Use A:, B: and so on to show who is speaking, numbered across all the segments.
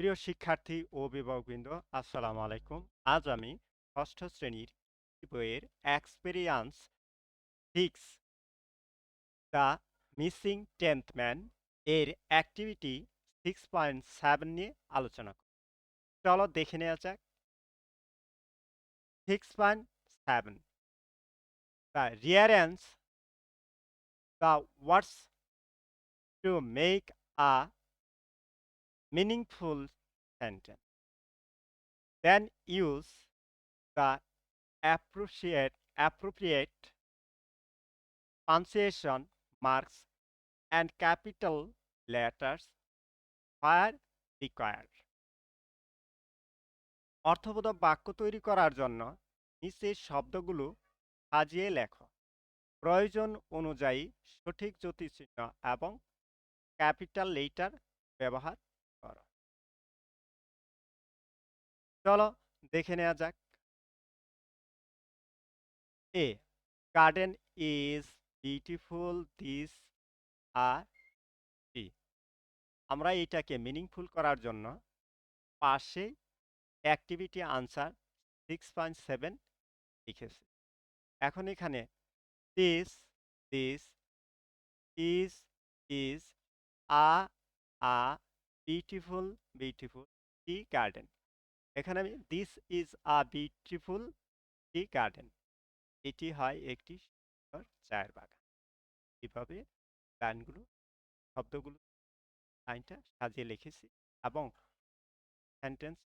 A: প্রিয় শিক্ষার্থী ও অভিভাবকবৃন্দ, আসসালামু আলাইকুম। আজ আমি ষষ্ঠ শ্রেণীর বইয়ের experience 6 the missing tenth man এর অ্যাক্টিভিটি 6.7 নিয়ে আলোচনা করব। চলো দেখে নেওয়া যাক। 6.7 the rearrange the words to make a meaningful sentence, then use the appropriate punctuation marks and capital letters where required. অর্থবোধক বাক্য তৈরি করার জন্য নিচের শব্দগুলো সাজিয়ে লেখো। প্রয়োজন অনুযায়ী সঠিক জ্যোতিচিহ্ন এবং ক্যাপিটাল লেটার ব্যবহার করো। চলো দেখে নেওয়া যাক। A garden is beautiful this a tree. আমরা এটাকে মিনিংফুল করার জন্য পাশে অ্যাক্টিভিটি আনসার 6.7 লিখেছি। এখন এখানে this this is is a a beautiful beautiful tea garden. এখানে আমি this is a beautiful tea garden, এটি হয় একটি সুন্দর চায়ের বাগান। এভাবে লাইনগুলো শব্দগুলো লাইনটা সাজিয়ে লিখেছি এবং সেন্টেন্স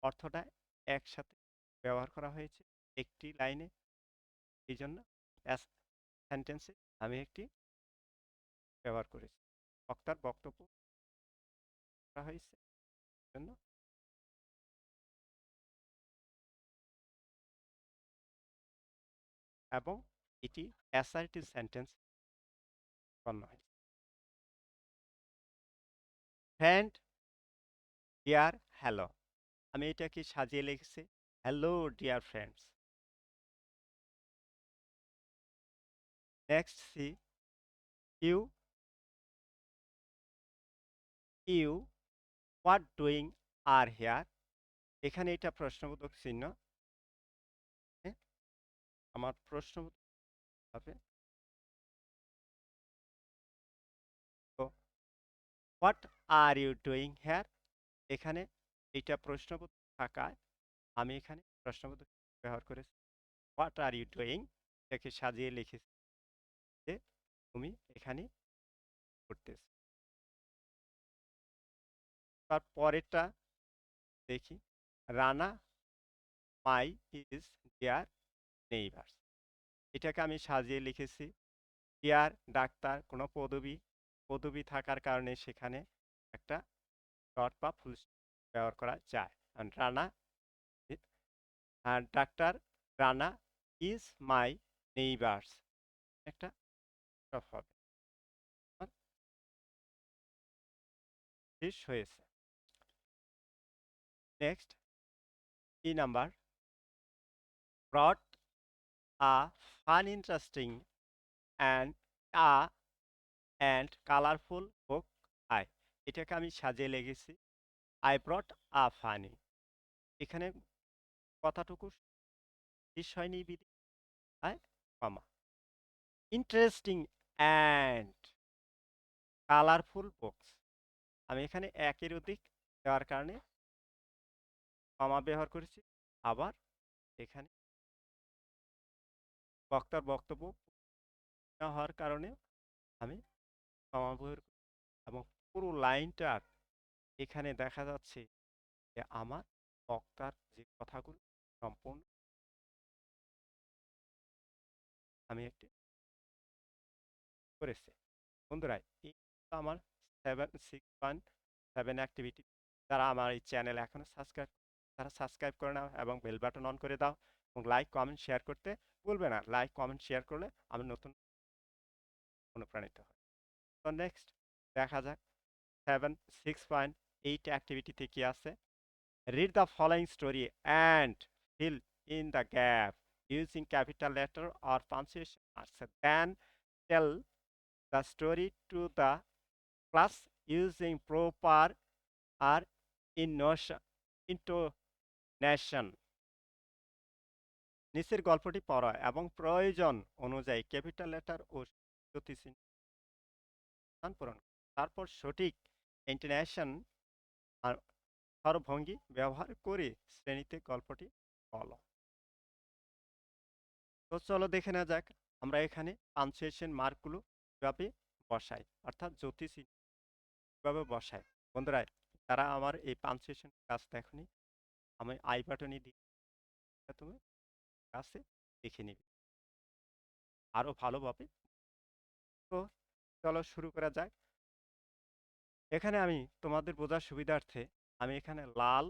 A: অর্থটা একসাথে ব্যবহার করা হয়েছে একটি লাইনে। এই জন্য সেন্টেন্সে আমি একটি ব্যবহার করেছি। বক্তার বক্তব্য করা হয়েছে জন্য এবং এটি অ্যাসার্টিভ সেন্টেন্স গণ্য হয়েছে। ফ্রেন্ড ডিয়ার হ্যালো, আমি এটাকে সাজিয়ে লিখেছি hello dear friends. Next see you you what doing are here. এখানে এটা প্রশ্নবোধক চিহ্ন। হ্যাঁ, আমার প্রশ্নবোধক হবে তো what are you doing here. এখানে এটা প্রশ্নবোধক থাকায় আমি এখানে প্রশ্নবোধক ব্যবহার করেছি। হোয়াট আর ইউ ডুইং এটাকে সাজিয়ে লিখেছি যে তুমি এখানে করতেছ। তার পরেরটা দেখি। Rana my is dear neighbours. এটাকে আমি সাজিয়ে লিখেছি ডিয়ার ডাক্তার কোনো পদবি পদবি থাকার কারণে সেখানে একটা ডট বা ফুল ব্যবহার করা যায়। আর রানা আর doctor Rana is my neighbours একটা স্টপ হবে। শেষ হয়েছে। নেক্সট ই number brought a fun interesting and a and colorful book I। এটাকে আমি সাজিয়ে লিখেছি I brought a funny। এখানে কথাটুকু শেষ হয়নি বিধি তাই কমা ইন্টারেস্টিং অ্যান্ড কালারফুল বুকস। আমি এখানে একের অধিক দেওয়ার কারণে কমা ব্যবহার করেছি। আবার এখানে বক্তার বক্তব্য না হওয়ার কারণে আমি কমা ব্যবহার করি এবং পুরো লাইনটার এখানে দেখা যাচ্ছে যে আমার বক্তার যে কথাগুলো সম্পূর্ণ আমি একটি করেছি। বন্ধুরা এই আমার 6.7 অ্যাক্টিভিটি। যারা আমার এই চ্যানেল এখনো তারা সাবস্ক্রাইব করে নাও এবং বেল বাটন অন করে দাও এবং লাইক কমেন্ট শেয়ার করতে ভুলবে না। লাইক কমেন্ট শেয়ার করলে আমি নতুন অনুপ্রাণিত হই। তো নেক্সট দেখা যাক 6.8 অ্যাক্টিভিটিতে কি আছে। Read the following story and fill in the gap using capital letter or punctuation marks. Then tell the story to the class using proper আর ইন্টোনেশন। নিচের গল্পটি পড়া এবং প্রয়োজন অনুযায়ী ক্যাপিটাল লেটার ও জ্যোতিষিহ্ন পূরণ করো। তারপর সঠিক ইন্টোনেশন আর স্বরভঙ্গি ব্যবহার করে শ্রেণীতে গল্পটি বলো। তো চলো দেখে নেওয়া যাক আমরা এখানে পাঞ্চুয়েশন মার্কগুলো কিভাবে বসাই, অর্থাৎ জ্যোতিষী কিভাবে বসাই। বন্ধুরা, তারা আমার এই পাঞ্চুয়েশন কাজ দেখনি, আমি আই বাটনে দিই, তুমি কাছে দেখে নিবে আরো ভালোভাবে। তো চলো শুরু করা যাক। এখানে আমি তোমাদের বোঝার সুবিধার্থে আমি এখানে লাল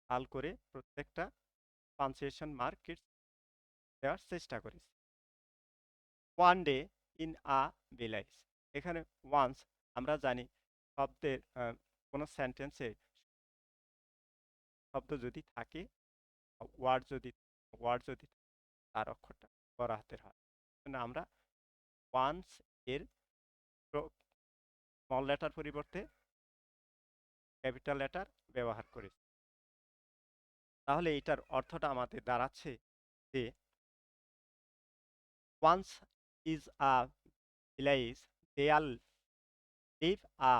A: লাল করে প্রত্যেকটা পাঞ্চুয়েশন মার্ক দেওয়ার চেষ্টা করেছি। One day in a village. এখানে ওয়ান্স আমরা জানি শব্দের কোনো সেন্টেন্সে শব্দ যদি থাকে, ওয়ার্ড যদি তার অক্ষরটা বড় হাতের হয়, আমরা ওয়ান্স এর স্মল লেটার পরিবর্তে ক্যাপিটাল লেটার ব্যবহার করেছি। তাহলে এটার অর্থটা আমাদের দাঁড়াচ্ছে যে once is a village there'll live a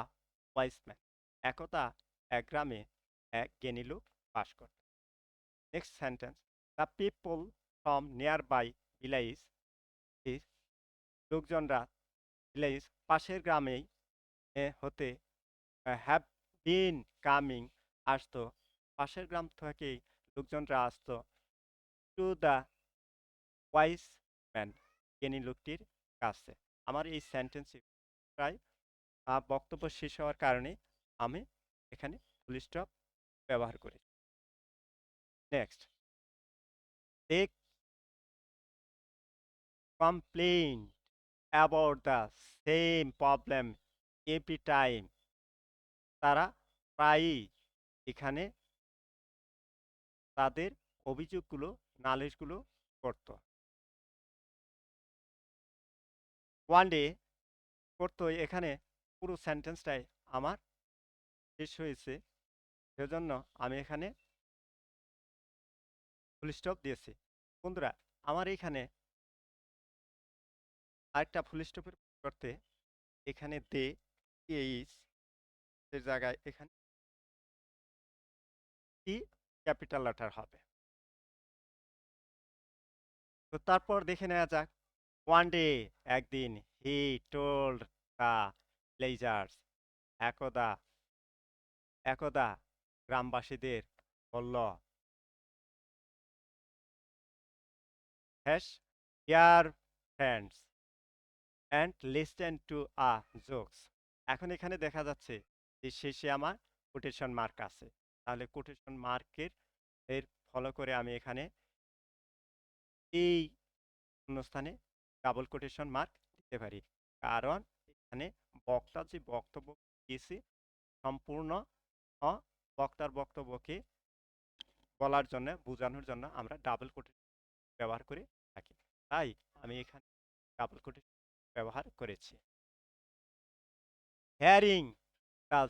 A: wise man. একদা এক গ্রামে এক জ্ঞানী লোক বাস করত। Next sentence, the people from nearby village, লোকজনরা ভিলেজ পাশের গ্রামেই হতে হ্যাভ বিন কামিং আসতো, পাশের গ্রাম থেকেই লোকজনরা আসতো টু দ্য ওয়াইস ম্যান, জ্ঞানী লোকটির কাছে। আমার এই সেন্টেন্সে প্রায় বক্তব্য শেষ হওয়ার কারণে আমি এখানে ফুল স্টপ ব্যবহার করি। Next, they complain about the same problem every time. তারা প্রায়ই এখানে তাদের অভিযোগগুলো নালিশগুলো করত। ওয়ান ডে করতো, এখানে পুরো সেন্টেন্সটাই আমার শেষ হয়েছে, সেজন্য আমি এখানে ফুল স্টপ দিয়েছি। বন্ধুরা, আমার এখানে আরেকটা ফুল স্টপের করতে এখানে দে এইচ এর জায়গায় এখানে ই ক্যাপিটাল লেটার হবে। তো তারপর দেখে নেওয়া যাক। ওয়ান ডে একদিন, হি টোল্ড দ্য ভিলেজার্স, একদা একদা গ্রামবাসীদের বলল, hash dear friends and listen to a jokes. এখন এখানে দেখা যাচ্ছে যে শেষে আমার কোটেশন মার্ক আছে, তাহলে কোটেশন মার্কের এর ফলো করে আমি এখানে এই শূন্যস্থানে ডাবল কোটেশন মার্ক দিতে পারি, কারণ এখানে বক্তা যে বক্তব্য দিয়েছে সম্পূর্ণ বক্তার বক্তব্যকে বলার জন্য বোঝানোর জন্য আমরা ডাবল কোটেশন ব্যবহার করে থাকি, তাই আমি এখানে ডাবল কোটেশন ব্যবহার করেছি। Hearing the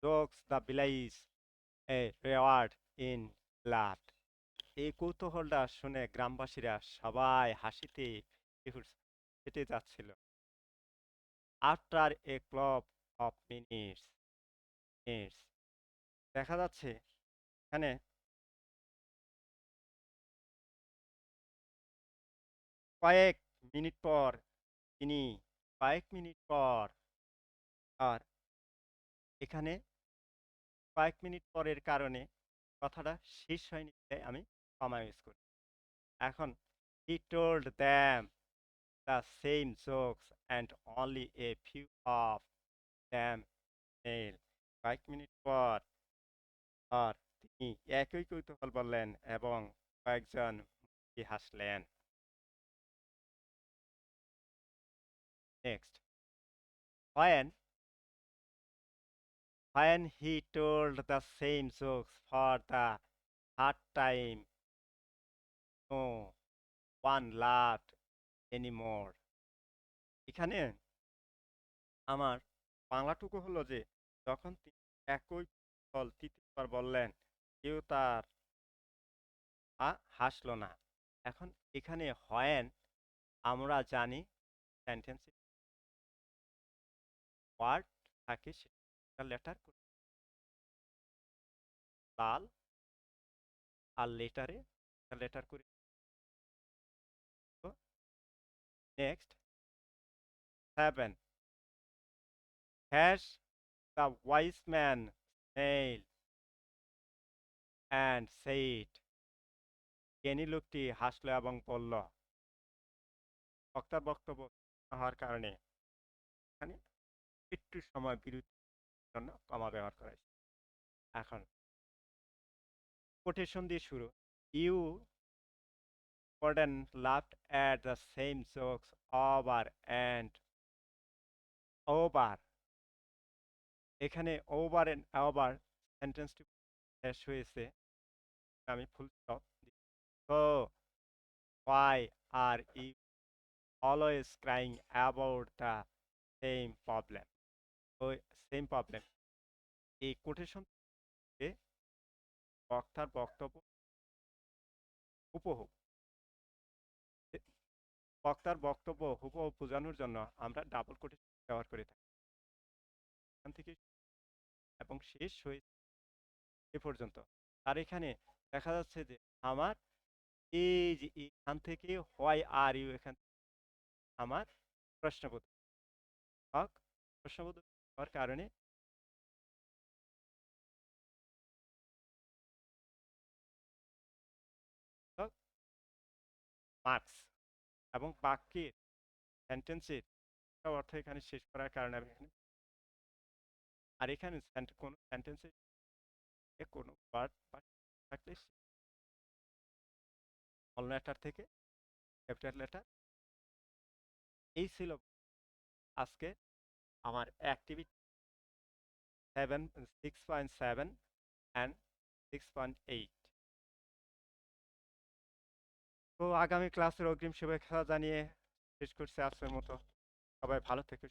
A: jokes the villagers a reward in love. এই কৌতূহলটা শুনে গ্রামবাসীরা সবাই হাসিতে হেঁটে যাচ্ছিল। আফটার এ ক্লব অফ মিনিটস, দেখা যাচ্ছে এখানে কয়েক মিনিট পর তিনি, কয়েক মিনিট পর, আর এখানে কয়েক মিনিট পরের কারণে কথাটা শেষ হয়নি, তাই আমি কমা ইউজ করি। এখন he told them the same jokes and only a few of them মেল। কয়েক মিনিট পর আর তিনি একই কৌতূহল বললেন এবং কয়েকজন হাসলেন। Next, when he told the same jokes for the third time, no one laughed anymore. এখানে আমার বাংলাটুকু হলো যে যখন তিনি একই ফল তৃতীয়বার বললেন, কেউ তার হাসলো না। এখন এখানে হোয়েন আমরা জানি সেন্টেন্সে ওয়ার্ড থাকে সেটা লেটার লাল আর লেটারে লেটার করে। Next 7 hash the wise man smell and said. জ্ঞানী লোকটি হাসলো এবং বলল। বক্তার বক্তব্য হওয়ার কারণে এখানে একটু সময় বিরতির জন্য কমা ব্যবহার করা হয়েছে। এখন কোটেশন দিয়ে শুরু। You Gordon laughed at the same jokes over and over. এখানে over and over সেন্টেন্সটি শেষ হয়েছে। আমি ফুল স্টপ দিই। So why are you always crying about the same problem? ওই সেম প্রবলেম। এই কোটেশন থেকে বক্তার বক্তব্য হুবহু বক্তার বক্তব্য হুবহু বোঝানোর জন্য আমরা ডাবল কোটেশন ব্যবহার করে থাকি। এখান থেকে এবং শেষ হয়ে এ পর্যন্ত। আর এখানে দেখা যাচ্ছে যে আমার এই যে এখান থেকে হোয়াই আর ইউ এখান আমার প্রশ্নবোধক প্রশ্নবোধক হওয়ার কারণে মার্কস এবং বাক্যের সেন্টেন্সের অর্থ এখানে শেষ করার কারণে আমি এখানে আর এখানে কোনো সেন্টেন্সে কোনো ওয়ার্ড থাকলে স্মল লেটার থেকে ক্যাপিটাল লেটার। এই ছিল আজকে আমার অ্যাক্টিভিটি 6.7 অ্যান্ড 6.8। তো আগামী ক্লাসের অগ্রিম শুভেচ্ছা জানিয়ে শেষ করছি আজকের মতো। সবাই ভালো থেকে